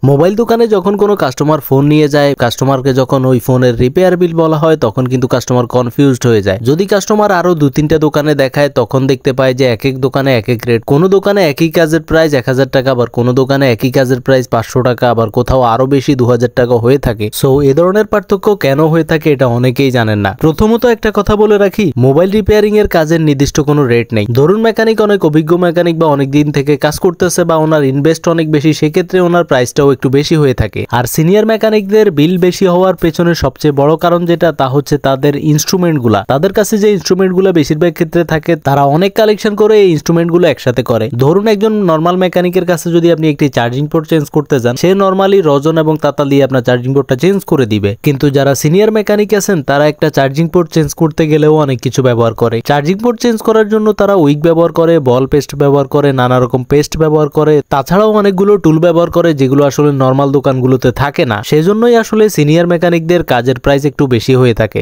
Mobile দোকানে যখন কোনো কাস্টমার ফোন নিয়ে যায়, কাস্টমারকে যখন ওই ফোনের রিপেয়ার বিল বলা হয় তখন কিন্তু কাস্টমার কনফিউজড হয়ে যায়। যদি কাস্টমার আরো 2-3টা দোকানে দেখায় তখন দেখতে পায় যে এক এক দোকানে এক এক রেট। কোনো দোকানে একই কাজের প্রাইস 1000 টাকা, আবার কোনো দোকানে একই কাজের প্রাইস 500 টাকা, আবার কোথাও আরো বেশি 2000 টাকা হয়ে থাকে। সো এ ধরনের পার্থক্য কেন হয়ে থাকে এটা অনেকেই জানেন না। প্রথমত একটা কথা বলে রাখি, মোবাইল রিপেয়ারিং এর কাজের নির্দিষ্ট কোনো রেট নেই। ধরুন মেকানিক অনেক অভিজ্ঞ মেকানিক বা অনেক দিন থেকে কাজ করতেছে বা ওনার ইনভেস্ট অনেক বেশি, সেক্ষেত্রে ওনার প্রাইসটাও একটু বেশি হয়ে থাকে। আর সিনিয়র মেকানিকদের বিল বেশি হওয়ার পেছনে সবচেয়ে বড় কারণ যেটা, তা হচ্ছে তাদের ইনস্ট্রুমেন্টগুলা। তাদের কাছে যে ইনস্ট্রুমেন্টগুলো বেশিরভাগ ক্ষেত্রে থাকে, তারা অনেক কালেকশন করে এই ইনস্ট্রুমেন্টগুলো একসাথে করে। ধরুন একজন নর্মাল মেকানিকের কাছে যদি আপনি একটি চার্জিং পোর্ট চেঞ্জ করতে যান, সে নর্মালি রজন এবং তাতা দিয়ে আপনার চার্জিং পোর্টটা চেঞ্জ করে দিবে। কিন্তু যারা সিনিয়র মেকানিক আছেন তারা একটা চার্জিং পোর্ট চেঞ্জ করতে গেলেও অনেক কিছু ব্যবহার করে। চার্জিং পোর্ট চেঞ্জ করার জন্য তারা উইক ব্যবহার করে, বল পেস্ট ব্যবহার করে, নানা রকম পেস্ট ব্যবহার করে, তাছাড়াও অনেকগুলো টুল ব্যবহার করে যেগুলো আসলে নর্মাল দোকানগুলোতে থাকে না। সেজন্যই আসলে সিনিয়র মেকানিকদের কাজের প্রাইস একটু বেশি হয়ে থাকে।